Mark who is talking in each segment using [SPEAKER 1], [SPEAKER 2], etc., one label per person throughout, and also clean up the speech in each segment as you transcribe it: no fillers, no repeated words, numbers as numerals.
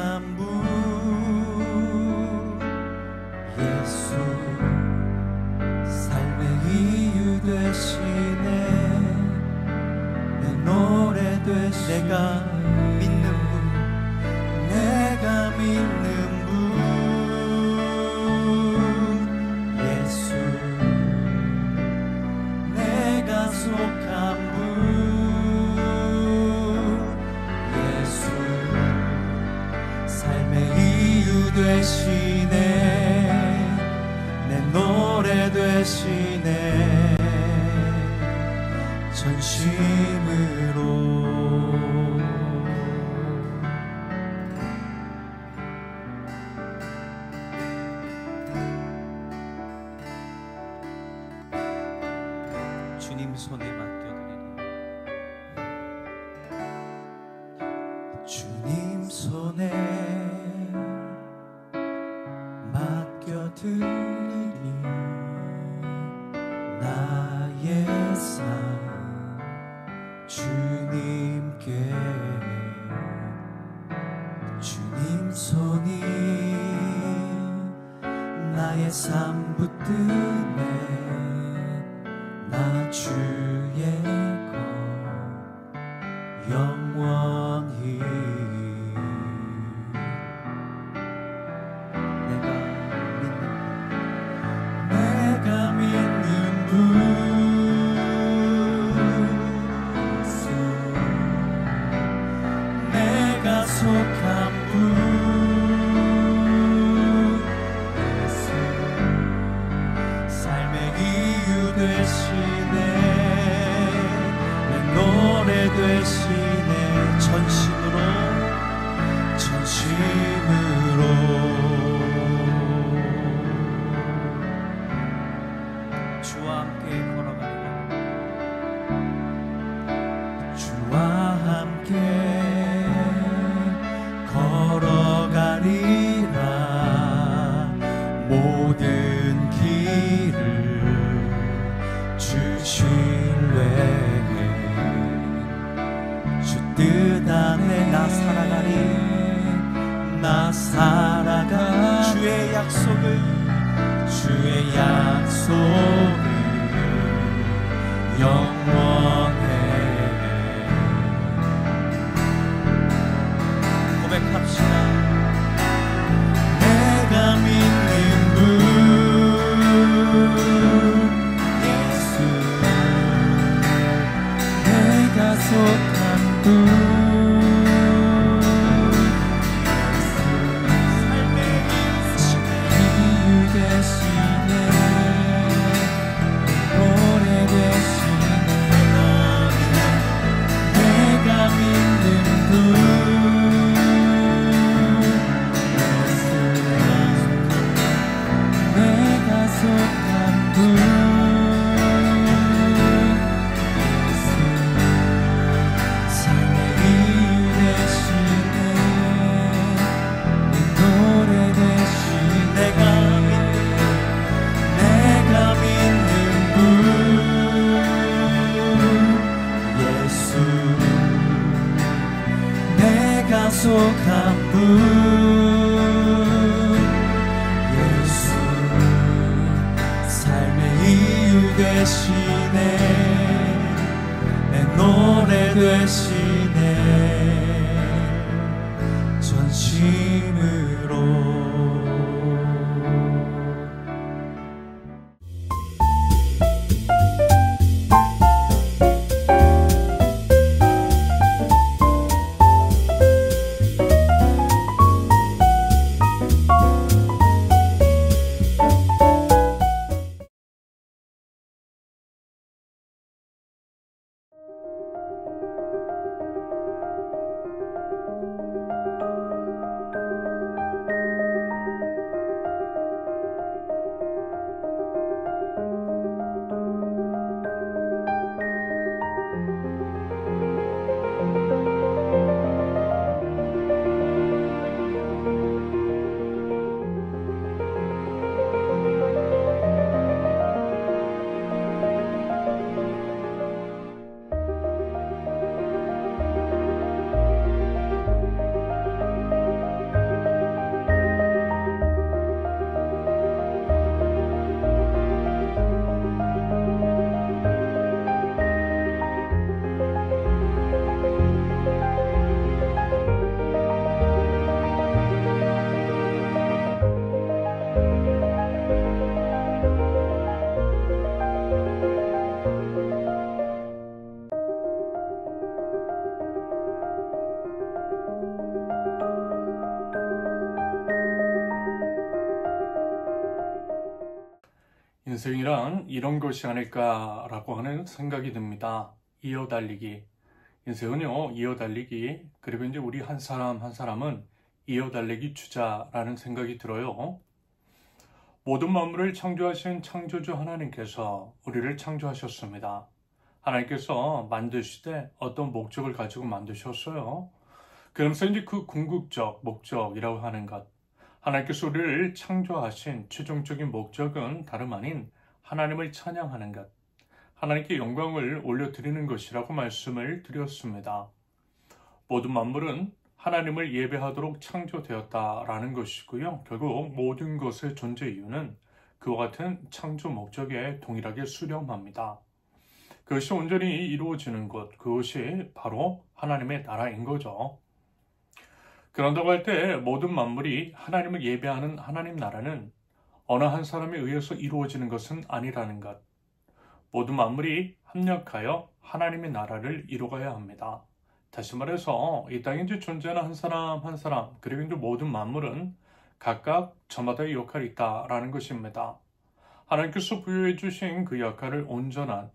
[SPEAKER 1] 속한 분 예수 삶의 이유 되시네 내 노래 되시네 내가 믿는 분 내가 믿는 분 예수 내가 속한 분 예수 삶의 이유 되시네 내 노래 되시네 전심으로 주님 손에 맡겨드리니 주님 손에 맡겨드리니 나의 삶 주님께 주님 손이 나의 삶 붙드네 나 주의 것 영원히 내가 믿는 분 예수 내가 속한 분 예수 삶의 이유 되시네 내 노래 되시네 전심으로 주와 함께 걸어가리라 주와 함께 걸어가리라 모든 길을 주실래해 주 뜻 안에 나 살아가리 나 살아가 주의 약속을 영원해 고백합시다 내가 믿는 분 예수 내가 속한 분 속한 분 예수 삶의 이유 되시네 내 노래 되시네 전심으로
[SPEAKER 2] 인생이란 이런 것이 아닐까라고 하는 생각이 듭니다. 이어달리기. 인생은요, 이어달리기. 그리고 이제 우리 한 사람 한 사람은 이어달리기 주자라는 생각이 들어요. 모든 만물을 창조하신 창조주 하나님께서 우리를 창조하셨습니다. 하나님께서 만드시되 어떤 목적을 가지고 만드셨어요. 그러면서 이제 그 궁극적 목적이라고 하는 것, 하나님께서 우리를 창조하신 최종적인 목적은 다름 아닌 하나님을 찬양하는 것, 하나님께 영광을 올려드리는 것이라고 말씀을 드렸습니다. 모든 만물은 하나님을 예배하도록 창조되었다라는 것이고요. 결국 모든 것의 존재 이유는 그와 같은 창조 목적에 동일하게 수렴합니다. 그것이 온전히 이루어지는 것, 그것이 바로 하나님의 나라인 거죠. 그런다고 할 때 모든 만물이 하나님을 예배하는 하나님 나라는 어느 한 사람에 의해서 이루어지는 것은 아니라는 것. 모든 만물이 합력하여 하나님의 나라를 이루어가야 합니다. 다시 말해서 이 땅에 존재하는 한 사람 한 사람, 그리고 이제 모든 만물은 각각 저마다의 역할이 있다라는 것입니다. 하나님께서 부여해 주신 그 역할을 온전한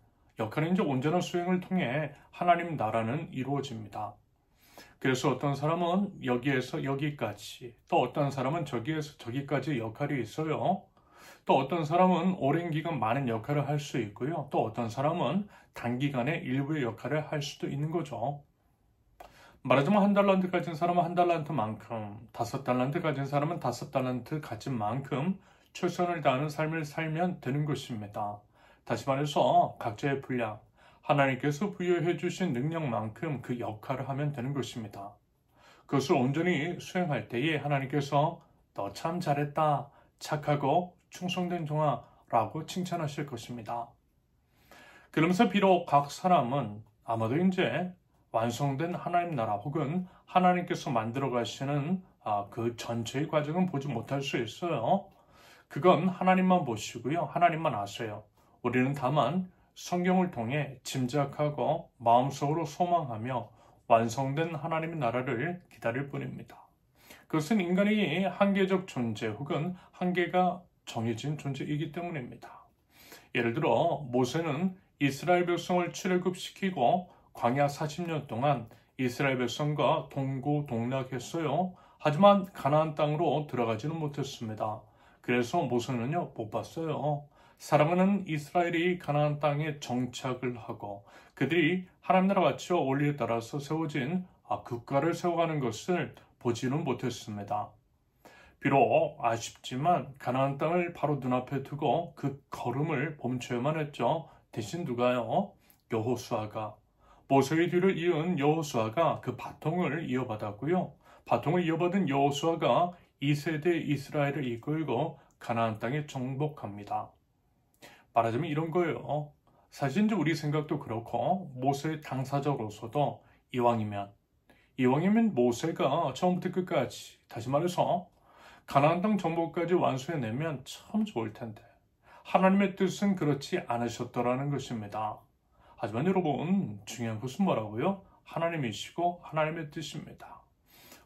[SPEAKER 2] 수행을 통해 하나님 나라는 이루어집니다. 그래서 어떤 사람은 여기에서 여기까지, 또 어떤 사람은 저기에서 저기까지 역할이 있어요. 또 어떤 사람은 오랜 기간 많은 역할을 할 수 있고요. 또 어떤 사람은 단기간에 일부의 역할을 할 수도 있는 거죠. 말하자면 1달란트 가진 사람은 1달란트만큼, 5달란트 가진 사람은 5달란트 가진 만큼 최선을 다하는 삶을 살면 되는 것입니다. 다시 말해서 각자의 분량, 하나님께서 부여해 주신 능력만큼 그 역할을 하면 되는 것입니다. 그것을 온전히 수행할 때에 하나님께서 너 참 잘했다, 착하고 충성된 종아라고 칭찬하실 것입니다. 그러면서 비록 각 사람은 아마도 이제 완성된 하나님 나라 혹은 하나님께서 만들어 가시는 그 전체의 과정은 보지 못할 수 있어요. 그건 하나님만 보시고요. 하나님만 아세요. 우리는 다만 성경을 통해 짐작하고 마음속으로 소망하며 완성된 하나님의 나라를 기다릴 뿐입니다. 그것은 인간이 한계적 존재 혹은 한계가 정해진 존재이기 때문입니다. 예를 들어 모세는 이스라엘 백성을 출애굽시키고 광야 40년 동안 이스라엘 백성과 동고동락했어요. 하지만 가나안 땅으로 들어가지는 못했습니다. 그래서 모세는요 못 봤어요. 사랑하는 이스라엘이 가나안 땅에 정착을 하고 그들이 하나님 나라 가치와 원리에 따라서 세워진 국가를 세워가는 것을 보지는 못했습니다. 비록 아쉽지만 가나안 땅을 바로 눈앞에 두고 그 걸음을 멈춰야만 했죠. 대신 누가요? 여호수아가, 모세의 뒤를 이은 여호수아가 그 바통을 이어받았고요. 바통을 이어받은 여호수아가 2세대 이스라엘을 이끌고 가나안 땅에 정복합니다. 말하자면 이런 거예요. 사실 이제 우리 생각도 그렇고 모세의 당사자로서도 이왕이면 모세가 처음부터 끝까지, 다시 말해서 가나안 땅 정복까지 완수해내면 참 좋을 텐데 하나님의 뜻은 그렇지 않으셨더라는 것입니다. 하지만 여러분, 중요한 것은 뭐라고요? 하나님이시고 하나님의 뜻입니다.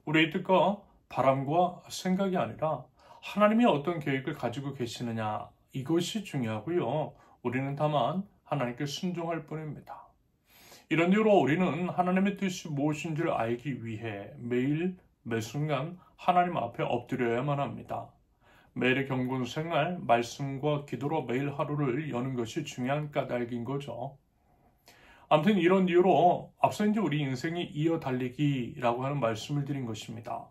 [SPEAKER 2] 우리의 뜻과 바람과 생각이 아니라 하나님이 어떤 계획을 가지고 계시느냐, 이것이 중요하고요. 우리는 다만 하나님께 순종할 뿐입니다. 이런 이유로 우리는 하나님의 뜻이 무엇인 줄 알기 위해 매일 매순간 하나님 앞에 엎드려야만 합니다. 매일의 경건 생활, 말씀과 기도로 매일 하루를 여는 것이 중요한 까닭인 거죠. 아무튼 이런 이유로 앞서 이제 우리 인생이 이어달리기라고 하는 말씀을 드린 것입니다.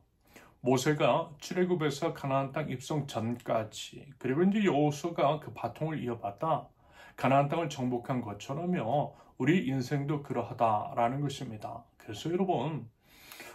[SPEAKER 2] 모세가 출애굽에서 가나안 땅 입성 전까지, 그리고 이제 여호수아가 그 바통을 이어받다 가나안 땅을 정복한 것처럼요, 우리 인생도 그러하다라는 것입니다. 그래서 여러분,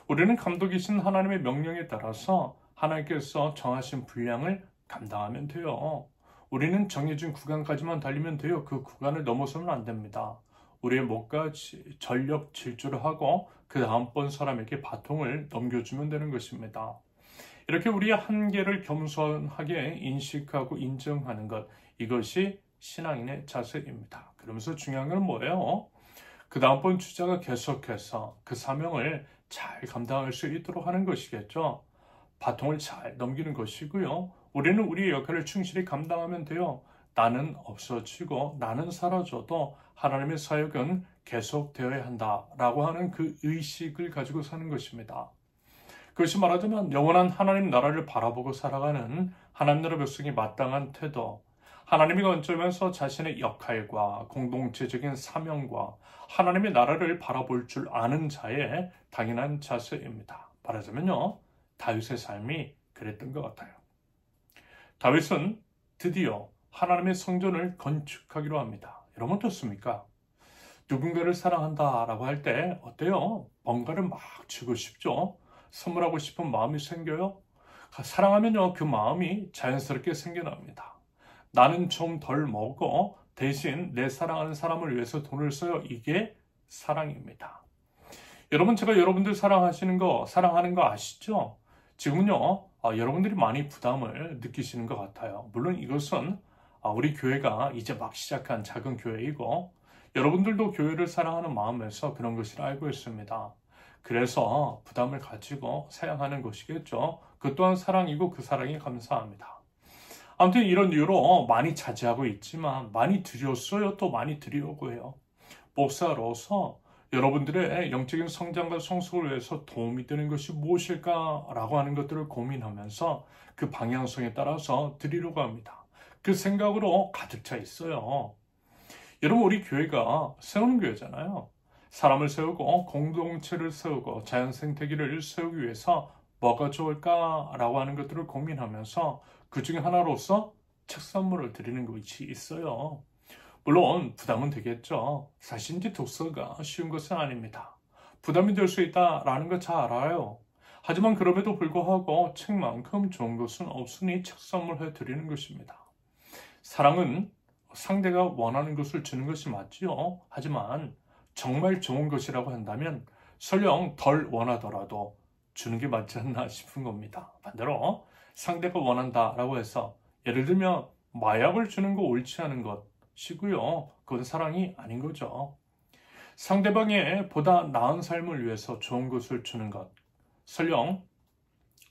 [SPEAKER 2] 우리는 감독이신 하나님의 명령에 따라서 하나님께서 정하신 분량을 감당하면 돼요. 우리는 정해진 구간까지만 달리면 돼요. 그 구간을 넘어서면 안 됩니다. 우리의 목까지 전력 질주를 하고 그 다음번 사람에게 바통을 넘겨주면 되는 것입니다. 이렇게 우리의 한계를 겸손하게 인식하고 인정하는 것, 이것이 신앙인의 자세입니다. 그러면서 중요한 건 뭐예요? 그 다음번 주자가 계속해서 그 사명을 잘 감당할 수 있도록 하는 것이겠죠. 바통을 잘 넘기는 것이고요. 우리는 우리의 역할을 충실히 감당하면 돼요. 나는 없어지고 나는 사라져도 하나님의 사역은 계속되어야 한다라고 하는 그 의식을 가지고 사는 것입니다. 그것이 말하자면 영원한 하나님 나라를 바라보고 살아가는 하나님 나라 백성이 마땅한 태도, 하나님의 관점에서 자신의 역할과 공동체적인 사명과 하나님의 나라를 바라볼 줄 아는 자의 당연한 자세입니다. 말하자면요, 다윗의 삶이 그랬던 것 같아요. 다윗은 드디어 하나님의 성전을 건축하기로 합니다. 여러분 어떻습니까? 누군가를 사랑한다라고 할 때 어때요? 뭔가를 막 주고 싶죠? 선물하고 싶은 마음이 생겨요? 사랑하면요, 그 마음이 자연스럽게 생겨납니다. 나는 좀 덜 먹고 대신 내 사랑하는 사람을 위해서 돈을 써요. 이게 사랑입니다. 여러분, 제가 여러분들 사랑하는 거 아시죠? 지금은요, 여러분들이 많이 부담을 느끼시는 것 같아요. 물론 이것은 우리 교회가 이제 막 시작한 작은 교회이고 여러분들도 교회를 사랑하는 마음에서 그런 것을 알고 있습니다. 그래서 부담을 가지고 사양하는 것이겠죠. 그 또한 사랑이고 그 사랑이 감사합니다. 아무튼 이런 이유로 많이 자제하고 있지만 많이 드렸어요. 또 많이 드리려고 해요. 목사로서 여러분들의 영적인 성장과 성숙을 위해서 도움이 되는 것이 무엇일까라고 하는 것들을 고민하면서 그 방향성에 따라서 드리려고 합니다. 그 생각으로 가득 차 있어요. 여러분, 우리 교회가 세우는 교회잖아요. 사람을 세우고 공동체를 세우고 자연 생태계를 세우기 위해서 뭐가 좋을까라고 하는 것들을 고민하면서 그 중에 하나로서 책 선물을 드리는 것이 있어요. 물론 부담은 되겠죠. 사실 이제 독서가 쉬운 것은 아닙니다. 부담이 될 수 있다라는 거 잘 알아요. 하지만 그럼에도 불구하고 책만큼 좋은 것은 없으니 책 선물해 드리는 것입니다. 사랑은 상대가 원하는 것을 주는 것이 맞지요. 하지만 정말 좋은 것이라고 한다면 설령 덜 원하더라도 주는 게 맞지 않나 싶은 겁니다. 반대로 상대가 원한다라고 해서 예를 들면 마약을 주는 거 옳지 않은 것이고요. 그건 사랑이 아닌 거죠. 상대방의 보다 나은 삶을 위해서 좋은 것을 주는 것. 설령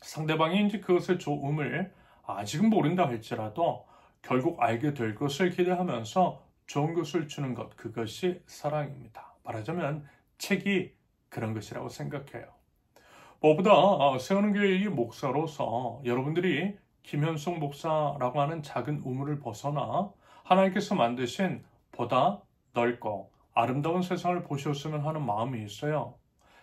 [SPEAKER 2] 상대방이 이제 그것의 좋음을 아직은 모른다 할지라도 결국 알게 될 것을 기대하면서 좋은 것을 주는 것. 그것이 사랑입니다. 말하자면 책이 그런 것이라고 생각해요. 무엇보다 세우는 교회의 목사로서 여러분들이 김현숙 목사라고 하는 작은 우물을 벗어나 하나님께서 만드신 보다 넓고 아름다운 세상을 보셨으면 하는 마음이 있어요.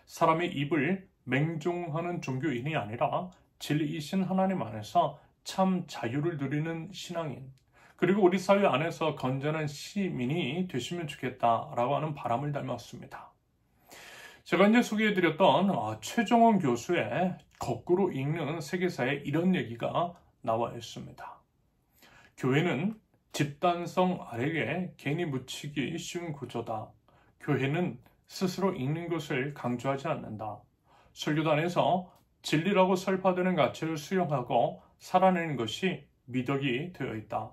[SPEAKER 2] 사람의 입을 맹종하는 종교인이 아니라 진리이신 하나님 안에서 참 자유를 누리는 신앙인, 그리고 우리 사회 안에서 건전한 시민이 되시면 좋겠다라고 하는 바람을 닮았습니다. 제가 이제 소개해드렸던 최정원 교수의 거꾸로 읽는 세계사에 이런 얘기가 나와 있습니다. 교회는 집단성 아래에 괜히 묻히기 쉬운 구조다. 교회는 스스로 읽는 것을 강조하지 않는다. 설교단에서 진리라고 설파되는 가치를 수용하고 살아내는 것이 미덕이 되어 있다.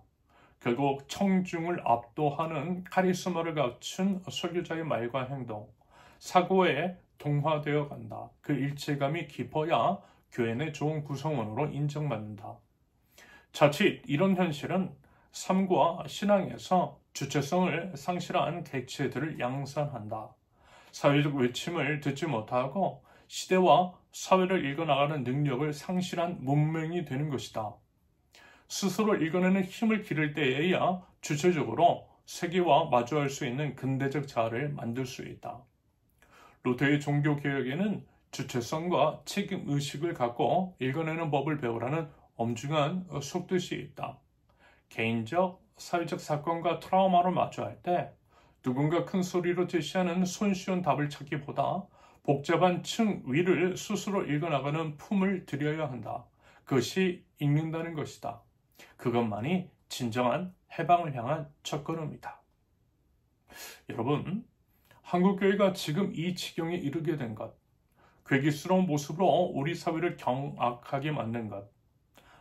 [SPEAKER 2] 결국 청중을 압도하는 카리스마를 갖춘 설교자의 말과 행동, 사고에 동화되어 간다. 그 일체감이 깊어야 교회 내 좋은 구성원으로 인정받는다. 자칫 이런 현실은 삶과 신앙에서 주체성을 상실한 객체들을 양산한다. 사회적 외침을 듣지 못하고 시대와 사회를 읽어나가는 능력을 상실한 문맹이 되는 것이다. 스스로 읽어내는 힘을 기를 때에야 주체적으로 세계와 마주할 수 있는 근대적 자아를 만들 수 있다. 루터의 종교개혁에는 주체성과 책임의식을 갖고 읽어내는 법을 배우라는 엄중한 속뜻이 있다. 개인적, 사회적 사건과 트라우마를 마주할 때 누군가 큰 소리로 제시하는 손쉬운 답을 찾기보다 복잡한 층 위를 스스로 읽어나가는 품을 들여야 한다. 그것이 읽는다는 것이다. 그것만이 진정한 해방을 향한 첫걸음이다. 여러분, 한국교회가 지금 이 지경에 이르게 된 것, 괴기스러운 모습으로 우리 사회를 경악하게 만든 것,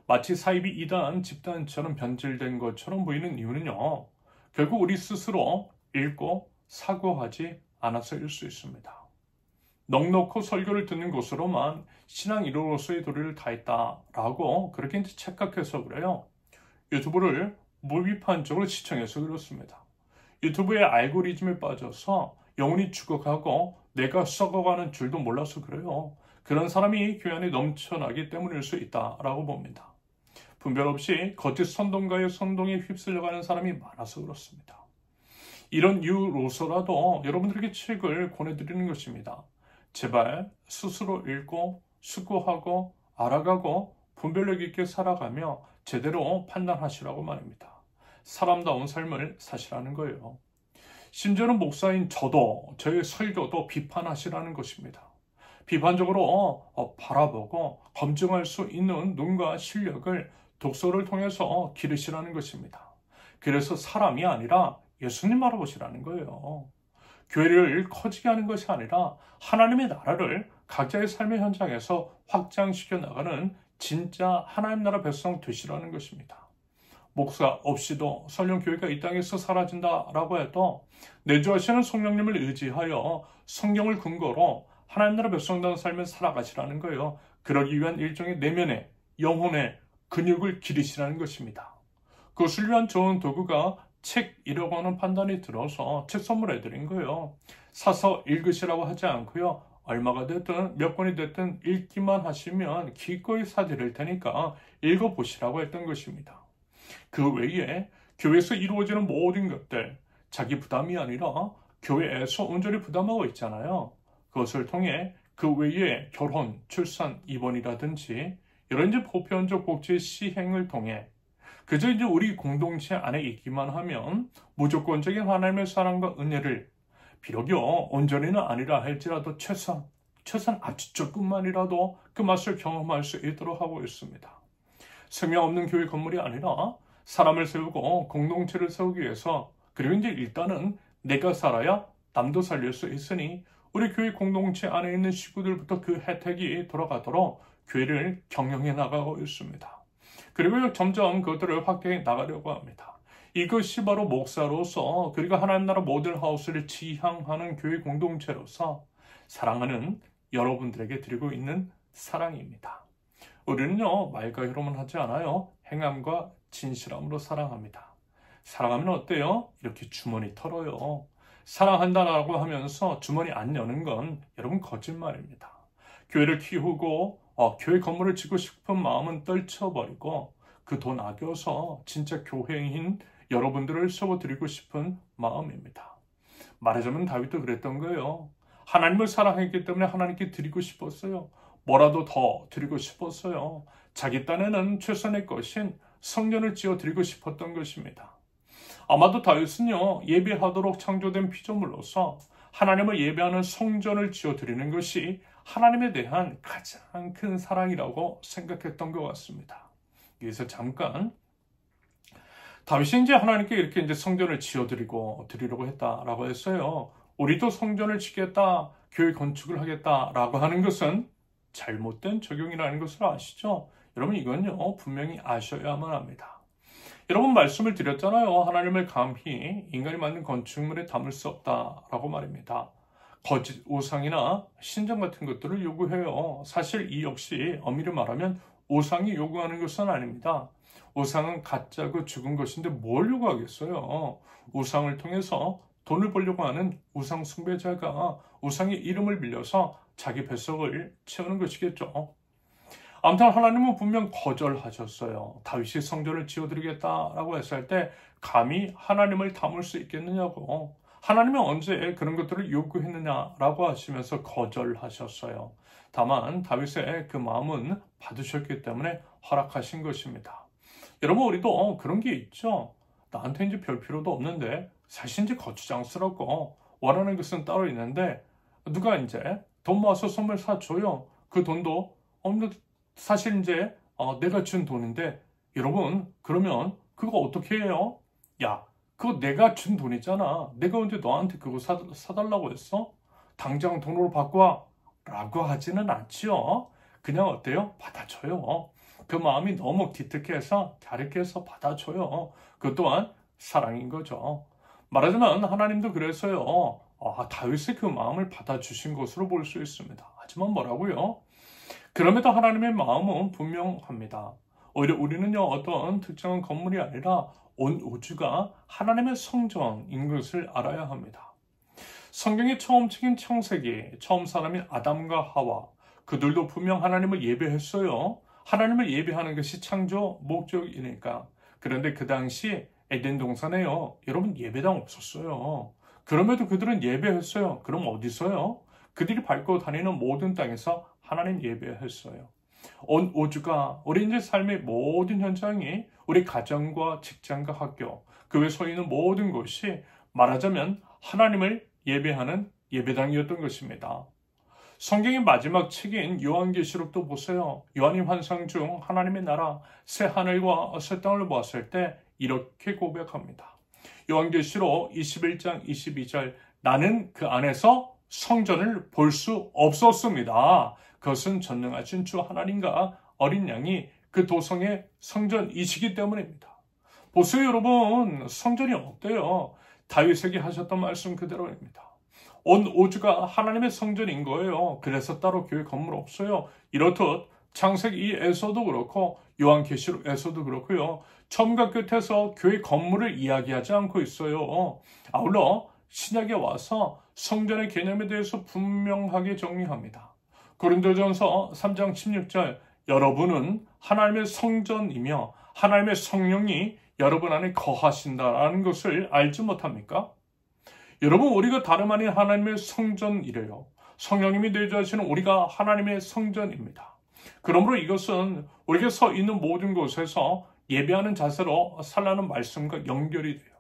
[SPEAKER 2] 마치 사이비 이단 집단처럼 변질된 것처럼 보이는 이유는요, 결국 우리 스스로 읽고 사고하지 않아서일 수 있습니다. 넉넉고 설교를 듣는 곳으로만 신앙 이로서의 도리를 다했다라고 그렇게 착각해서 그래요. 유튜브를 무비판적으로 시청해서 그렇습니다. 유튜브의 알고리즘에 빠져서 영혼이 죽어가고 내가 썩어가는 줄도 몰라서 그래요. 그런 사람이 교회 안에 넘쳐나기 때문일 수 있다라고 봅니다. 분별 없이 거짓 선동가의 선동에 휩쓸려가는 사람이 많아서 그렇습니다. 이런 이유로서라도 여러분들에게 책을 권해드리는 것입니다. 제발 스스로 읽고 숙고하고 알아가고 분별력 있게 살아가며 제대로 판단하시라고 말입니다. 사람다운 삶을 사시라는 거예요. 심지어는 목사인 저도 저의 설교도 비판하시라는 것입니다. 비판적으로 바라보고 검증할 수 있는 눈과 실력을 독서를 통해서 기르시라는 것입니다. 그래서 사람이 아니라 예수님 알아보시라는 거예요. 교회를 커지게 하는 것이 아니라 하나님의 나라를 각자의 삶의 현장에서 확장시켜 나가는 진짜 하나님 나라 백성 되시라는 것입니다. 목사 없이도 설령 교회가 이 땅에서 사라진다라고 해도 내주하시는 성령님을 의지하여 성경을 근거로 하나님 나라 백성다운 삶을 살아가시라는 거예요. 그러기 위한 일종의 내면의 영혼의 근육을 기르시라는 것입니다. 그것을 위한 좋은 도구가 책이라고 하는 판단이 들어서 책 선물해 드린 거예요. 사서 읽으시라고 하지 않고요. 얼마가 됐든 몇 권이 됐든 읽기만 하시면 기꺼이 사드릴 테니까 읽어보시라고 했던 것입니다. 그 외에 교회에서 이루어지는 모든 것들, 자기 부담이 아니라 교회에서 온전히 부담하고 있잖아요. 그것을 통해 그 외에 결혼, 출산, 입원이라든지 이런 이제 보편적 복지 시행을 통해 그저 이제 우리 공동체 안에 있기만 하면 무조건적인 하나님의 사랑과 은혜를 비록요 온전히는 아니라 할지라도 최소한 아주 조금만이라도 그 맛을 경험할 수 있도록 하고 있습니다. 생명 없는 교회 건물이 아니라 사람을 세우고 공동체를 세우기 위해서 그리고 이제 일단은 내가 살아야 남도 살릴 수 있으니 우리 교회 공동체 안에 있는 식구들부터 그 혜택이 돌아가도록 교회를 경영해 나가고 있습니다. 그리고 점점 그것들을 확대해 나가려고 합니다. 이것이 바로 목사로서 그리고 하나님 나라 모델하우스를 지향하는 교회 공동체로서 사랑하는 여러분들에게 드리고 있는 사랑입니다. 우리는요 말과 혀로만 하지 않아요. 행함과 진실함으로 사랑합니다. 사랑하면 어때요? 이렇게 주머니 털어요. 사랑한다라고 하면서 주머니 안 여는 건 여러분 거짓말입니다. 교회를 키우고 교회 건물을 짓고 싶은 마음은 떨쳐버리고 그 돈 아껴서 진짜 교회인 여러분들을 세워드리고 싶은 마음입니다. 말하자면 다윗도 그랬던 거예요. 하나님을 사랑했기 때문에 하나님께 드리고 싶었어요. 뭐라도 더 드리고 싶었어요. 자기 딴에는 최선의 것인 성전을 지어드리고 싶었던 것입니다. 아마도 다윗은요 예배하도록 창조된 피조물로서 하나님을 예배하는 성전을 지어드리는 것이 하나님에 대한 가장 큰 사랑이라고 생각했던 것 같습니다. 여기서 잠깐 다윗이 이제 하나님께 이렇게 이제 성전을 드리려고 했다라고 했어요. 우리도 성전을 짓겠다, 교회 건축을 하겠다라고 하는 것은 잘못된 적용이라는 것을 아시죠? 여러분 이건요 분명히 아셔야만 합니다. 여러분 말씀을 드렸잖아요. 하나님을 감히 인간이 만든 건축물에 담을 수 없다라고 말입니다. 거짓 우상이나 신전 같은 것들을 요구해요. 사실 이 역시 엄밀히 말하면 우상이 요구하는 것은 아닙니다. 우상은 가짜고 죽은 것인데 뭘 요구하겠어요? 우상을 통해서 돈을 벌려고 하는 우상 숭배자가 우상의 이름을 빌려서 자기 뱃속을 채우는 것이겠죠. 아무튼 하나님은 분명 거절하셨어요. 다윗이 성전을 지어드리겠다라고 했을 때 감히 하나님을 담을 수 있겠느냐고. 하나님은 언제 그런 것들을 요구했느냐라고 하시면서 거절하셨어요. 다만 다윗의 그 마음은 받으셨기 때문에 허락하신 것입니다. 여러분 우리도 그런 게 있죠. 나한테 이제 별 필요도 없는데 사실 이제 거추장스럽고 원하는 것은 따로 있는데 누가 이제 돈 모아서 선물 사줘요. 그 돈도 사실 이제 내가 준 돈인데 여러분 그러면 그거 어떻게 해요? 야 그거 내가 준 돈이잖아. 내가 언제 너한테 그거 사달라고 했어? 당장 돈으로 바꿔 라고 하지는 않지요. 그냥 어때요? 받아줘요. 그 마음이 너무 기특해서 갸륵해서 받아줘요. 그것 또한 사랑인 거죠. 말하자면 하나님도 그래서요. 다윗의 그 마음을 받아주신 것으로 볼 수 있습니다. 하지만 뭐라고요? 그럼에도 하나님의 마음은 분명합니다. 오히려 우리는요 어떤 특정한 건물이 아니라 온 우주가 하나님의 성전인 것을 알아야 합니다. 성경의 처음 책인 창세기, 처음 사람인 아담과 하와, 그들도 분명 하나님을 예배했어요. 하나님을 예배하는 것이 창조 목적이니까. 그런데 그 당시 에덴 동산에요, 여러분 예배당 없었어요. 그럼에도 그들은 예배했어요. 그럼 어디서요? 그들이 밟고 다니는 모든 땅에서 하나님 예배했어요. 온 우주가 우리 이제 삶의 모든 현장이 우리 가정과 직장과 학교, 그 외에 서 있는 모든 곳이 말하자면 하나님을 예배하는 예배당이었던 것입니다. 성경의 마지막 책인 요한계시록도 보세요. 요한이 환상 중 하나님의 나라, 새 하늘과 새 땅을 보았을 때 이렇게 고백합니다. 요한계시록 21장 22절, 나는 그 안에서 성전을 볼 수 없었습니다. 그것은 전능하신 주 하나님과 어린 양이 그 도성의 성전이시기 때문입니다. 보세요 여러분, 성전이 어때요? 다윗에게 하셨던 말씀 그대로입니다. 온 우주가 하나님의 성전인 거예요. 그래서 따로 교회 건물 없어요. 이렇듯 창세기에서도 그렇고 요한계시록에서도 그렇고요. 처음과 끝에서 교회 건물을 이야기하지 않고 있어요. 아울러 신약에 와서 성전의 개념에 대해서 분명하게 정리합니다. 고린도전서 3장 16절, 여러분은 하나님의 성전이며 하나님의 성령이 여러분 안에 거하신다라는 것을 알지 못합니까? 여러분, 우리가 다름 아닌 하나님의 성전이래요. 성령님이 내주하시는 우리가 하나님의 성전입니다. 그러므로 이것은 우리가 서 있는 모든 곳에서 예배하는 자세로 살라는 말씀과 연결이 돼요.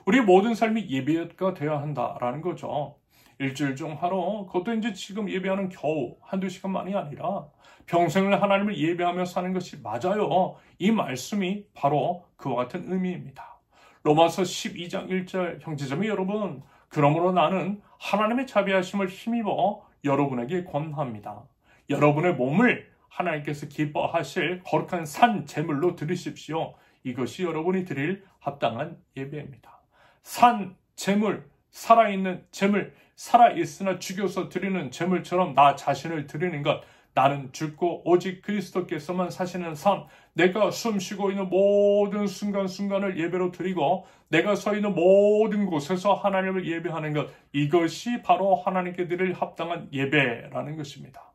[SPEAKER 2] 우리 모든 삶이 예배가 되어야 한다라는 거죠. 일주일 중 하루, 그것도 이제 지금 예배하는 겨우 한두 시간만이 아니라 평생을 하나님을 예배하며 사는 것이 맞아요. 이 말씀이 바로 그와 같은 의미입니다. 로마서 12장 1절, 형제자매 여러분, 그러므로 나는 하나님의 자비하심을 힘입어 여러분에게 권합니다. 여러분의 몸을 하나님께서 기뻐하실 거룩한 산 제물로 드리십시오. 이것이 여러분이 드릴 합당한 예배입니다. 산 제물, 살아있는 제물, 살아있으나 죽여서 드리는 제물처럼 나 자신을 드리는 것, 나는 죽고 오직 그리스도께서만 사시는 삶, 내가 숨쉬고 있는 모든 순간순간을 예배로 드리고 내가 서 있는 모든 곳에서 하나님을 예배하는 것, 이것이 바로 하나님께 드릴 합당한 예배라는 것입니다.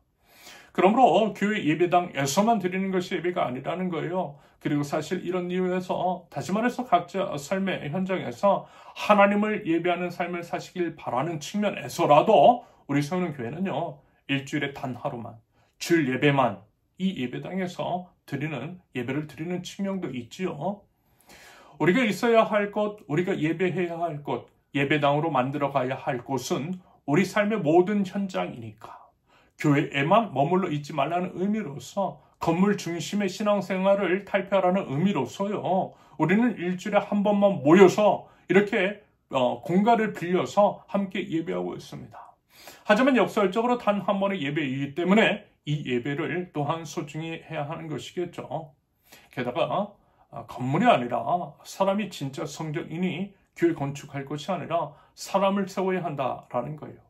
[SPEAKER 2] 그러므로 교회 예배당에서만 드리는 것이 예배가 아니라는 거예요. 그리고 사실 이런 이유에서 다시 말해서 각자 삶의 현장에서 하나님을 예배하는 삶을 사시길 바라는 측면에서라도 우리 세우는 교회는요, 일주일에 단 하루만, 주일 예배만 이 예배당에서 드리는 예배를 드리는 측면도 있지요. 우리가 있어야 할 곳, 우리가 예배해야 할 곳, 예배당으로 만들어 가야 할 곳은 우리 삶의 모든 현장이니까 교회에만 머물러 있지 말라는 의미로서 건물 중심의 신앙생활을 탈피하라는 의미로서요. 우리는 일주일에 한 번만 모여서 이렇게 공간을 빌려서 함께 예배하고 있습니다. 하지만 역설적으로 단 한 번의 예배이기 때문에 이 예배를 또한 소중히 해야 하는 것이겠죠. 게다가 건물이 아니라 사람이 진짜 성전이니 교회 건축할 것이 아니라 사람을 세워야 한다라는 거예요.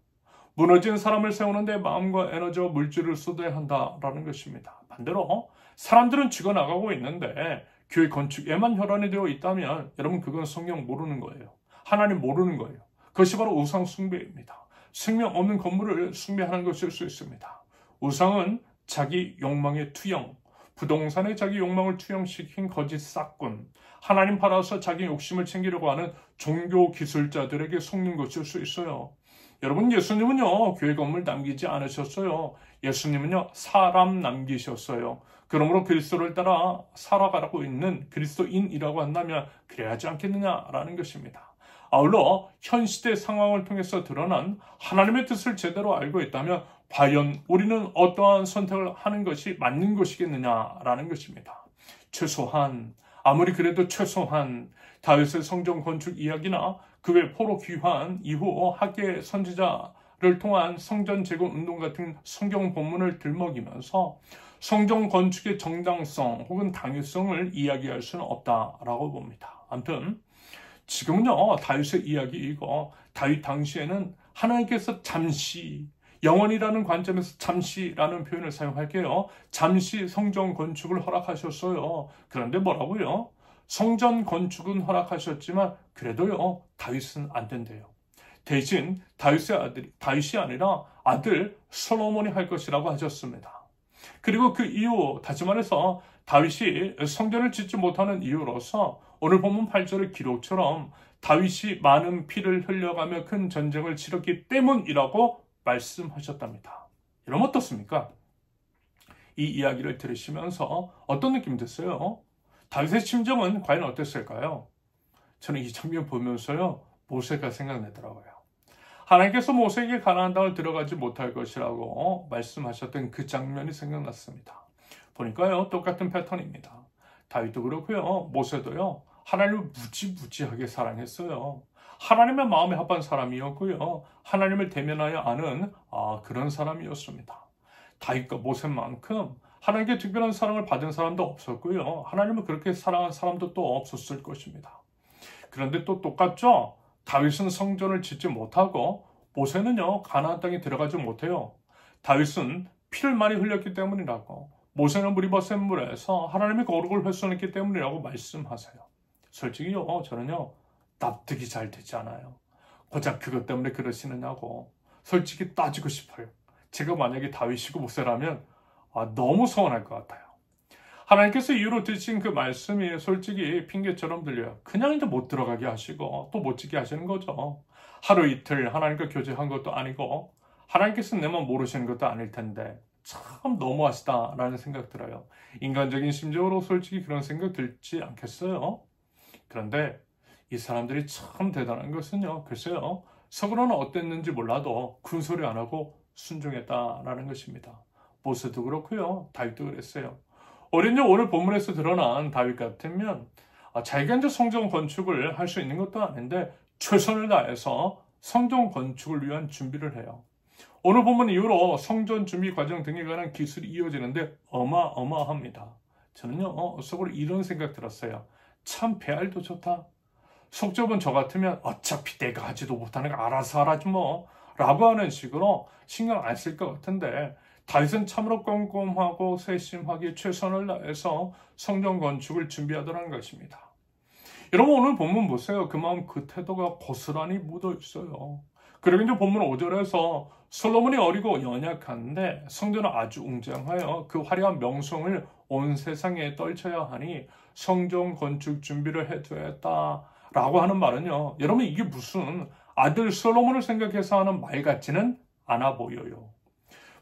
[SPEAKER 2] 무너진 사람을 세우는데 마음과 에너지와 물질을 쏟아야 한다라는 것입니다. 반대로 사람들은 죽어나가고 있는데 교회 건축에만 혈안이 되어 있다면 여러분 그건 성경 모르는 거예요. 하나님 모르는 거예요. 그것이 바로 우상 숭배입니다. 생명 없는 건물을 숭배하는 것일 수 있습니다. 우상은 자기 욕망의 투영, 부동산에 자기 욕망을 투영시킨 거짓 싹군, 하나님 팔아서 자기 욕심을 챙기려고 하는 종교 기술자들에게 속는 것일 수 있어요. 여러분, 예수님은요, 교회 건물 남기지 않으셨어요. 예수님은요, 사람 남기셨어요. 그러므로 그리스도를 따라 살아가고 있는 그리스도인이라고 한다면 그래야지 않겠느냐라는 것입니다. 아울러 현 시대 상황을 통해서 드러난 하나님의 뜻을 제대로 알고 있다면 과연 우리는 어떠한 선택을 하는 것이 맞는 것이겠느냐라는 것입니다. 최소한, 아무리 그래도 최소한 다윗의 성전 건축 이야기나 그 외 포로 귀환 이후 학계 선지자를 통한 성전 재건 운동 같은 성경 본문을 들먹이면서 성전 건축의 정당성 혹은 당위성을 이야기할 수는 없다라고 봅니다. 아무튼 지금은요, 다윗의 이야기이고 다윗 당시에는 하나님께서 잠시, 영원이라는 관점에서 잠시라는 표현을 사용할게요. 잠시 성전 건축을 허락하셨어요. 그런데 뭐라고요? 성전 건축은 허락하셨지만 그래도요 다윗은 안 된대요. 대신 다윗이 아니라 아들 솔로몬이 할 것이라고 하셨습니다. 그리고 그 이후 다시 말해서 다윗이 성전을 짓지 못하는 이유로서 오늘 본문 8절의 기록처럼 다윗이 많은 피를 흘려가며 큰 전쟁을 치렀기 때문이라고 말씀하셨답니다. 여러분 어떻습니까? 이 이야기를 들으시면서 어떤 느낌 드세요? 다윗의 심정은 과연 어땠을까요? 저는 이 장면 보면서요 모세가 생각나더라고요. 하나님께서 모세에게 가나안 땅을 들어가지 못할 것이라고 말씀하셨던 그 장면이 생각났습니다. 보니까요 똑같은 패턴입니다. 다윗도 그렇고요 모세도요 하나님을 무지무지하게 사랑했어요. 하나님의 마음에 합한 사람이었고요 하나님을 대면하여 아는 그런 사람이었습니다. 다윗과 모세만큼 하나님께 특별한 사랑을 받은 사람도 없었고요 하나님을 그렇게 사랑한 사람도 또 없었을 것입니다. 그런데 또 똑같죠? 다윗은 성전을 짓지 못하고 모세는요 가나안 땅에 들어가지 못해요. 다윗은 피를 많이 흘렸기 때문이라고, 모세는 무리바 샘물에서 하나님의 거룩을 훼손했기 때문이라고 말씀하세요. 솔직히요 저는요 납득이 잘 되지 않아요. 고작 그것 때문에 그러시느냐고 솔직히 따지고 싶어요. 제가 만약에 다윗이고 모세라면 너무 서운할 것 같아요. 하나님께서 이유로 드신 그 말씀이 솔직히 핑계처럼 들려요. 그냥 이제 못 들어가게 하시고 또 못 지게 하시는 거죠. 하루 이틀 하나님과 교제한 것도 아니고 하나님께서 내만 모르시는 것도 아닐 텐데 참 너무하시다라는 생각 들어요. 인간적인 심정으로 솔직히 그런 생각 들지 않겠어요? 그런데 이 사람들이 참 대단한 것은요. 글쎄요. 속으로는 어땠는지 몰라도 군소리 안 하고 순종했다라는 것입니다. 모세도 그렇고요. 다윗도 그랬어요. 오늘 본문에서 드러난 다윗 같으면 자기가 이제 성전 건축을 할 수 있는 것도 아닌데 최선을 다해서 성전 건축을 위한 준비를 해요. 오늘 본문 이후로 성전 준비 과정 등에 관한 기술이 이어지는데 어마어마합니다. 저는요 속으로 이런 생각 들었어요. 참 배알도 좋다. 속좁은 저 같으면 어차피 내가 하지도 못하는 거 알아서 하라지 뭐 라고 하는 식으로 신경 안 쓸 것 같은데 다윗은 참으로 꼼꼼하고 세심하게 최선을 다해서 성전 건축을 준비하더라는 것입니다. 여러분 오늘 본문 보세요. 그 마음 그 태도가 고스란히 묻어 있어요. 그리고 이제 본문 5절에서 솔로몬이 어리고 연약한데 성전은 아주 웅장하여 그 화려한 명성을 온 세상에 떨쳐야 하니 성전 건축 준비를 해두었다라고 하는 말은요. 여러분 이게 무슨 아들 솔로몬을 생각해서 하는 말 같지는 않아 보여요.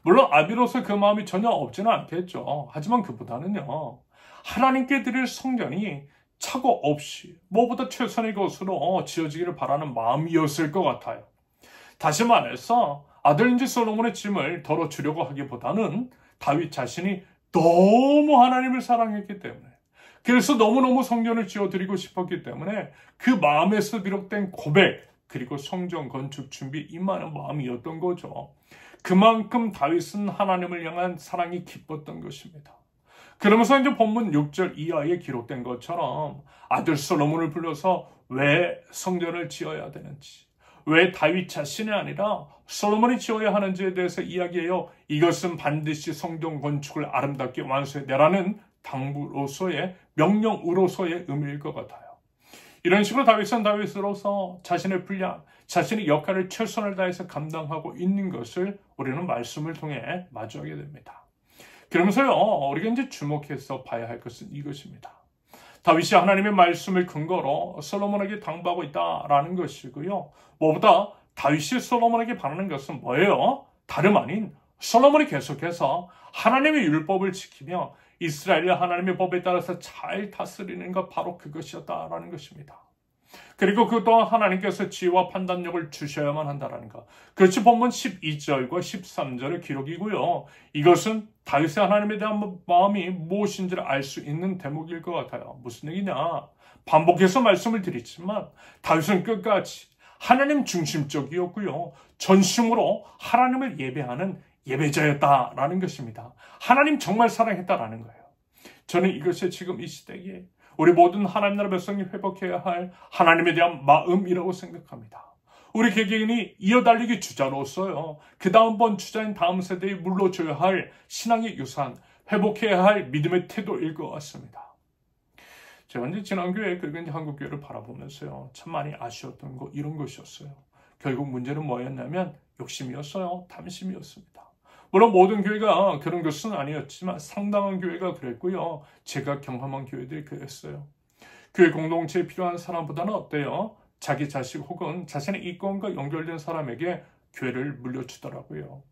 [SPEAKER 2] 물론 아비로서 그 마음이 전혀 없지는 않겠죠. 하지만 그보다는요. 하나님께 드릴 성전이 착오 없이 무엇보다 최선의 것으로 지어지기를 바라는 마음이었을 것 같아요. 다시 말해서 아들인지 솔로몬의 짐을 덜어주려고 하기보다는 다윗 자신이 너무 하나님을 사랑했기 때문에 그래서 너무너무 성전을 지어드리고 싶었기 때문에 그 마음에서 비롯된 고백 그리고 성전 건축 준비 임하는 마음이었던 거죠. 그만큼 다윗은 하나님을 향한 사랑이 깊었던 것입니다. 그러면서 이제 본문 6절 이하에 기록된 것처럼 아들 솔로몬을 불러서 왜 성전을 지어야 되는지, 왜 다윗 자신이 아니라 솔로몬이 지어야 하는지에 대해서 이야기해요. 이것은 반드시 성전 건축을 아름답게 완수해내라는 당부로서의 명령으로서의 의미일 것 같아요. 이런 식으로 다윗은 다윗으로서 자신의 분량, 자신의 역할을 최선을 다해서 감당하고 있는 것을 우리는 말씀을 통해 마주하게 됩니다. 그러면서요, 우리가 이제 주목해서 봐야 할 것은 이것입니다. 다윗이 하나님의 말씀을 근거로 솔로몬에게 당부하고 있다라는 것이고요. 무엇보다 다윗이 솔로몬에게 바라는 것은 뭐예요? 다름 아닌 솔로몬이 계속해서 하나님의 율법을 지키며 이스라엘의 하나님의 법에 따라서 잘 다스리는 것 바로 그것이었다라는 것입니다. 그리고 그 또한 하나님께서 지혜와 판단력을 주셔야만 한다라는 것. 그것이 본문 12절과 13절의 기록이고요. 이것은 다윗의 하나님에 대한 마음이 무엇인지를 알 수 있는 대목일 것 같아요. 무슨 얘기냐? 반복해서 말씀을 드리지만 다윗은 끝까지 하나님 중심적이었고요. 전심으로 하나님을 예배하는 예배자였다라는 것입니다. 하나님 정말 사랑했다라는 거예요. 저는 이것이 지금 이 시대에 우리 모든 하나님 나라 백성이 회복해야 할 하나님에 대한 마음이라고 생각합니다. 우리 개개인이 이어달리기 주자로서요. 그 다음번 주자인 다음 세대에 물러줘야 할 신앙의 유산, 회복해야 할 믿음의 태도일 것 같습니다. 제가 이제 지난 교회 그리고 이제 한국 교회를 바라보면서요, 참 많이 아쉬웠던 거 이런 것이었어요. 결국 문제는 뭐였냐면 욕심이었어요. 탐심이었습니다. 물론 모든 교회가 그런 것은 아니었지만 상당한 교회가 그랬고요. 제가 경험한 교회들이 그랬어요. 교회 공동체에 필요한 사람보다는 어때요? 자기 자식 혹은 자신의 이권과 연결된 사람에게 교회를 물려주더라고요.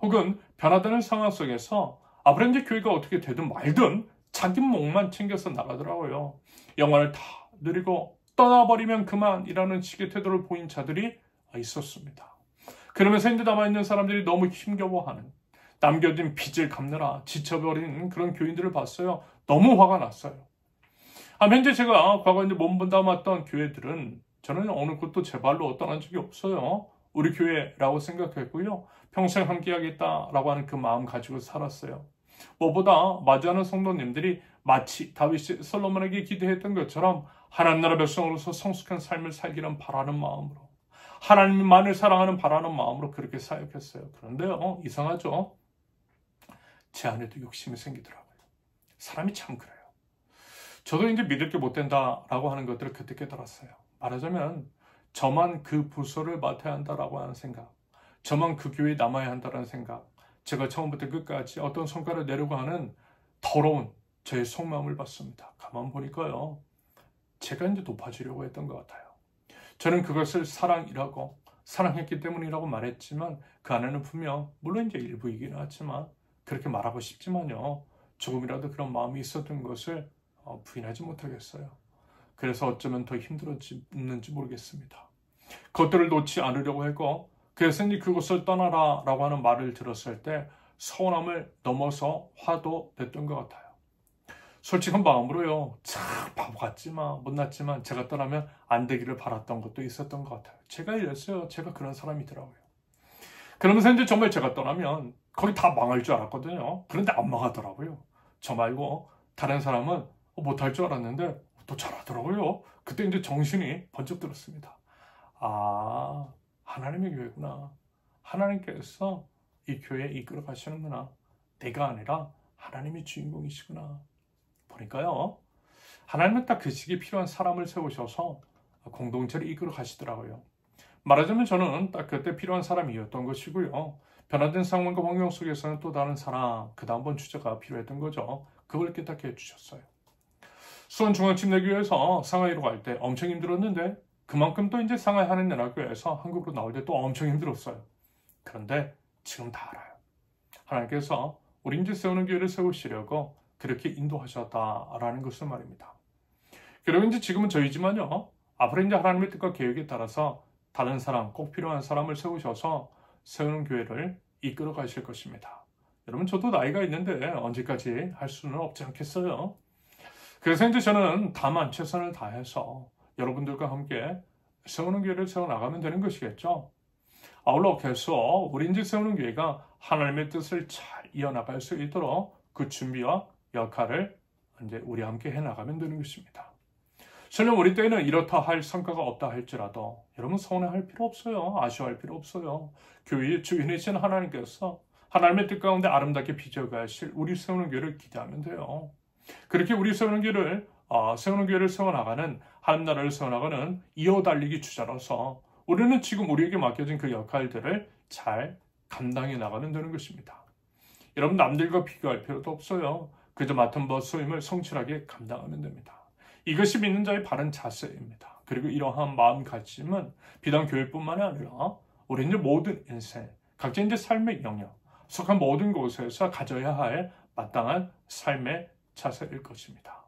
[SPEAKER 2] 혹은 변화되는 상황 속에서 앞으로 이제 교회가 어떻게 되든 말든 자기 목만 챙겨서 나가더라고요. 영화를 다 누리고 떠나버리면 그만이라는 식의 태도를 보인 자들이 있었습니다. 그러면서 이제 남아있는 사람들이 너무 힘겨워하는, 남겨진 빚을 갚느라 지쳐버린 그런 교인들을 봤어요. 너무 화가 났어요. 현재 제가 과거 이제 몸담았던 교회들은 저는 어느 곳도 제 발로 떠난 적이 없어요. 우리 교회라고 생각했고요. 평생 함께하겠다라고 하는 그 마음 가지고 살았어요. 무엇보다 마주하는 성도님들이 마치 다윗이 솔로몬에게 기도했던 것처럼 하나님 나라 백성으로서 성숙한 삶을 살기를 바라는 마음으로, 하나님만을 사랑하는 바라는 마음으로 그렇게 사역했어요. 그런데요, 이상하죠? 제 안에도 욕심이 생기더라고요. 사람이 참 그래요. 저도 이제 믿을 게 못 된다라고 하는 것들을 그때 깨달았어요. 말하자면 저만 그 부서를 맡아야 한다라고 하는 생각, 저만 그 교회에 남아야 한다는 생각, 제가 처음부터 끝까지 어떤 성과를 내려고 하는 더러운 제 속마음을 봤습니다. 가만 보니까요, 제가 이제 높아지려고 했던 것 같아요. 저는 그것을 사랑이라고, 사랑했기 때문이라고 말했지만 그 안에는 분명, 물론 이제 일부이긴 하지만 그렇게 말하고 싶지만요, 조금이라도 그런 마음이 있었던 것을 부인하지 못하겠어요. 그래서 어쩌면 더 힘들었는지 모르겠습니다. 그것들을 놓지 않으려고 했고, 그래서 이제 그곳을 떠나라 라고 하는 말을 들었을 때 서운함을 넘어서 화도 냈던 것 같아요. 솔직한 마음으로요, 참 바보 같지만 못났지만 제가 떠나면 안 되기를 바랐던 것도 있었던 것 같아요. 제가 이랬어요. 제가 그런 사람이더라고요. 그러면서 이제 정말 제가 떠나면 거기 다 망할 줄 알았거든요. 그런데 안 망하더라고요. 저 말고 다른 사람은 못할 줄 알았는데 또 잘하더라고요. 그때 이제 정신이 번쩍 들었습니다. 아, 하나님의 교회구나. 하나님께서 이 교회에 이끌어 가시는구나. 내가 아니라 하나님이 주인공이시구나. 보니까요, 하나님은 딱 그 시기에 필요한 사람을 세우셔서 공동체를 이끌어 가시더라고요. 말하자면 저는 딱 그때 필요한 사람이었던 것이고요. 변화된 상황과 환경 속에서는 또 다른 사람, 그 다음번 주제가 필요했던 거죠. 그걸 깨닫게 해주셨어요. 수원중앙침례교회에서 상하이로 갈 때 엄청 힘들었는데 그만큼 또 이제 상하이 하느님나라교회에서 한국으로 나올 때 또 엄청 힘들었어요. 그런데 지금 다 알아요. 하나님께서 우리 이제 세우는 교회를 세우시려고 그렇게 인도하셨다라는 것을 말입니다. 그리고 이제 지금은 저희지만요, 앞으로 이제 하나님의 뜻과 계획에 따라서 다른 사람, 꼭 필요한 사람을 세우셔서 세우는 교회를 이끌어 가실 것입니다. 여러분, 저도 나이가 있는데 언제까지 할 수는 없지 않겠어요? 그래서 이제 저는 다만 최선을 다해서 여러분들과 함께 세우는 교회를 세워나가면 되는 것이겠죠. 아울러 계속 우리 이제 세우는 교회가 하나님의 뜻을 잘 이어나갈 수 있도록 그 준비와 역할을 이제 우리 함께 해나가면 되는 것입니다. 저는 우리 때에는 이렇다 할 성과가 없다 할지라도 여러분 서운해할 필요 없어요. 아쉬워할 필요 없어요. 교회의 주인이신 하나님께서 하나님의 뜻 가운데 아름답게 빚어가실 우리 세우는 교회를 기대하면 돼요. 그렇게 우리 세우는 교회를 세워나가는, 하나님 나라를 세워나가는 이어달리기 주자로서 우리는 지금 우리에게 맡겨진 그 역할들을 잘 감당해 나가면 되는 것입니다. 여러분, 남들과 비교할 필요도 없어요. 그저 맡은 바 소임을 성실하게 감당하면 됩니다. 이것이 믿는 자의 바른 자세입니다. 그리고 이러한 마음가짐은 비단 교회뿐만이 아니라 우리 이제 모든 인생, 각자 이제 삶의 영역, 속한 모든 곳에서 가져야 할 마땅한 삶의 자세일 것입니다.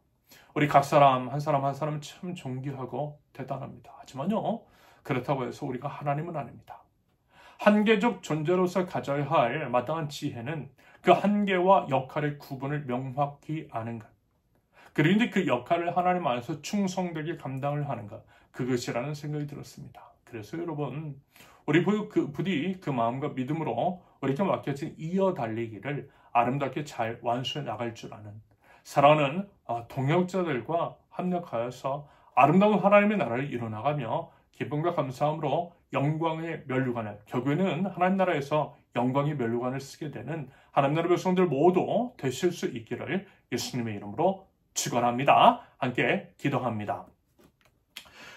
[SPEAKER 2] 우리 각 사람 한 사람 참 존귀하고 대단합니다. 하지만요, 그렇다고 해서 우리가 하나님은 아닙니다. 한계적 존재로서 가져야 할 마땅한 지혜는 그 한계와 역할의 구분을 명확히 아는 것, 그리고 이제 그 역할을 하나님 안에서 충성되게 감당을 하는 것, 그것이라는 생각이 들었습니다. 그래서 여러분, 우리 부디 그 마음과 믿음으로 우리에게 맡겨진 이어달리기를 아름답게 잘 완수해 나갈 줄 아는, 사랑하는 동역자들과 합력하여서 아름다운 하나님의 나라를 이뤄나가며 기쁨과 감사함으로 영광의 면류관을, 결국에는 하나님 나라에서 영광의 면류관을 쓰게 되는 하나님 나라 백성들 모두 되실 수 있기를 예수님의 이름으로 축원합니다. 함께 기도합니다.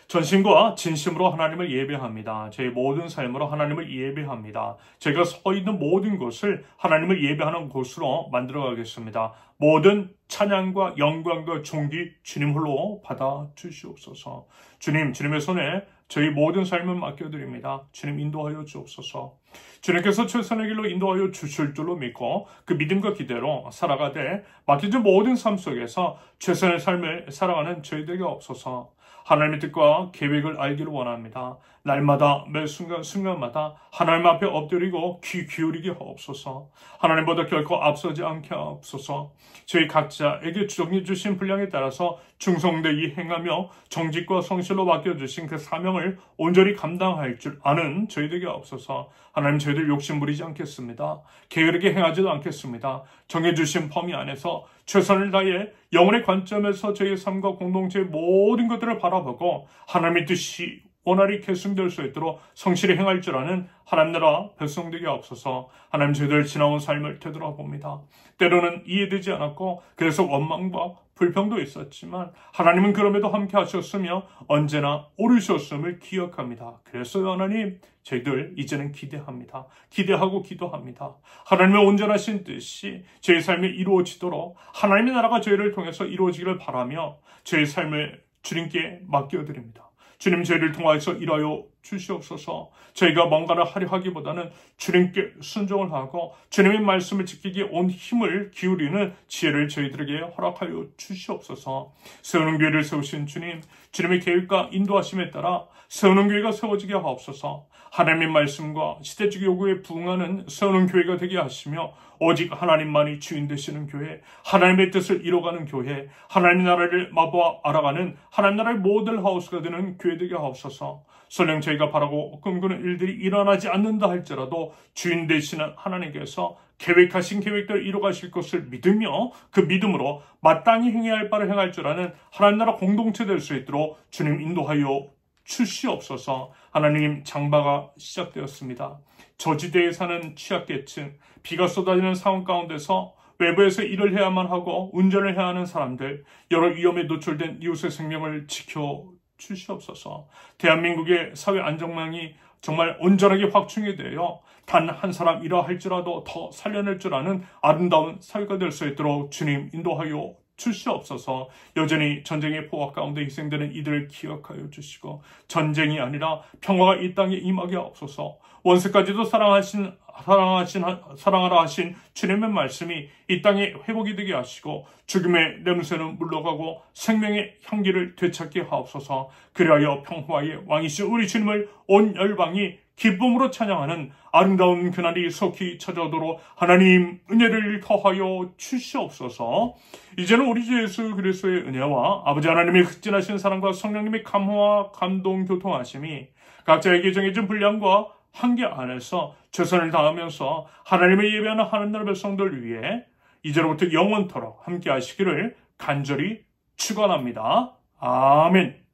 [SPEAKER 2] 전심과 진심으로 하나님을 예배합니다. 저희 모든 삶으로 하나님을 예배합니다. 제가 서 있는 모든 곳을 하나님을 예배하는 곳으로 만들어 가겠습니다. 모든 찬양과 영광과 존귀 주님 홀로 받아 주시옵소서. 주님, 주님의 손에 저희 모든 삶을 맡겨드립니다. 주님 인도하여 주옵소서. 주님께서 최선의 길로 인도하여 주실 줄로 믿고 그 믿음과 기대로 살아가되 맡겨진 모든 삶 속에서 최선의 삶을 살아가는 저희들에게 없어서 하나님의 뜻과 계획을 알기를 원합니다. 날마다 매 순간마다 하나님 앞에 엎드리고 귀 기울이게 하옵소서. 하나님보다 결코 앞서지 않게 하옵소서. 저희 각자에게 정해주신 분량에 따라서 충성되이 행하며 정직과 성실로 맡겨주신 그 사명을 온전히 감당할 줄 아는 저희들에게 없어서 하나님 저희들 욕심 부리지 않겠습니다. 게으르게 행하지도 않겠습니다. 정해주신 범위 안에서 최선을 다해 영혼의 관점에서 저희의 삶과 공동체의 모든 것들을 바라보고 하나님의 뜻이 원활히 계승될 수 있도록 성실히 행할 줄 아는 하나님 나라 백성되게 없어서 하나님 저희들 지나온 삶을 되돌아봅니다. 때로는 이해되지 않았고 그래서 원망과 불평도 있었지만 하나님은 그럼에도 함께 하셨으며 언제나 오르셨음을 기억합니다. 그래서 하나님 저희들 이제는 기대합니다. 기대하고 기도합니다. 하나님의 온전하신 뜻이 저희 삶에 이루어지도록 하나님의 나라가 저희를 통해서 이루어지기를 바라며 저희 삶을 주님께 맡겨드립니다. 주님 저희를 통하여서 일하여 주시옵소서. 저희가 뭔가를 하려 하기보다는 주님께 순종을 하고 주님의 말씀을 지키기에 온 힘을 기울이는 지혜를 저희들에게 허락하여 주시옵소서. 세우는 교회를 세우신 주님, 주님의 계획과 인도하심에 따라 세우는 교회가 세워지게 하옵소서. 하나님의 말씀과 시대적 요구에 부응하는 세우는 교회가 되게 하시며 오직 하나님만이 주인 되시는 교회, 하나님의 뜻을 이뤄가는 교회, 하나님의 나라를 마보아 알아가는 하나님 나라의 모델 하우스가 되는 교회 되게 하옵소서. 설령 저희가 바라고 꿈꾸는 일들이 일어나지 않는다 할지라도 주인 되시는 하나님께서 계획하신 계획대로 이뤄가실 것을 믿으며 그 믿음으로 마땅히 행해야 할 바를 행할 줄 아는 하나님 나라 공동체 될 수 있도록 주님 인도하여 주시옵소서. 하나님 장마가 시작되었습니다. 저지대에 사는 취약계층, 비가 쏟아지는 상황 가운데서 외부에서 일을 해야만 하고 운전을 해야 하는 사람들, 여러 위험에 노출된 이웃의 생명을 지켜 주시옵소서. 대한민국의 사회 안정망이 정말 온전하게 확충이 되어 단 한 사람이라 할지라도 더 살려낼 줄 아는 아름다운 사회가 될 수 있도록 주님 인도하여 주시옵소서. 여전히 전쟁의 포화 가운데 희생되는 이들을 기억하여 주시고 전쟁이 아니라 평화가 이 땅에 임하게 하옵소서. 원수까지도 사랑하라 하신 주님의 말씀이 이 땅에 회복이 되게 하시고 죽음의 냄새는 물러가고 생명의 향기를 되찾게 하옵소서. 그리하여 평화의 왕이신 우리 주님을 온 열방이 기쁨으로 찬양하는 아름다운 그날이 속히 찾아오도록 하나님 은혜를 더하여 주시옵소서. 이제는 우리 주 예수 그리스도의 은혜와 아버지 하나님의 극진하신 사랑과 성령님의 감화와 감동 교통하심이 각자에게 정해진 분량과 한계 안에서 최선을 다하면서 하나님의 예배하는 하나님 나라 백성들 위해 이제로부터 영원토록 함께 하시기를 간절히 축원합니다. 아멘.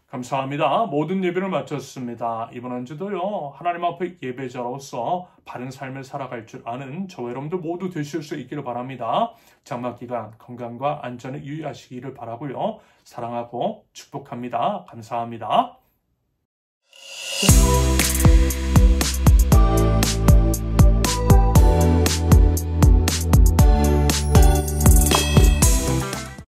[SPEAKER 2] 감사합니다. 모든 예배를 마쳤습니다. 이번 한 주도요, 하나님 앞에 예배자로서 바른 삶을 살아갈 줄 아는 저와 여러분들 모두 되실 수 있기를 바랍니다. 장마기간 건강과 안전에 유의하시기를 바라고요. 사랑하고 축복합니다. 감사합니다.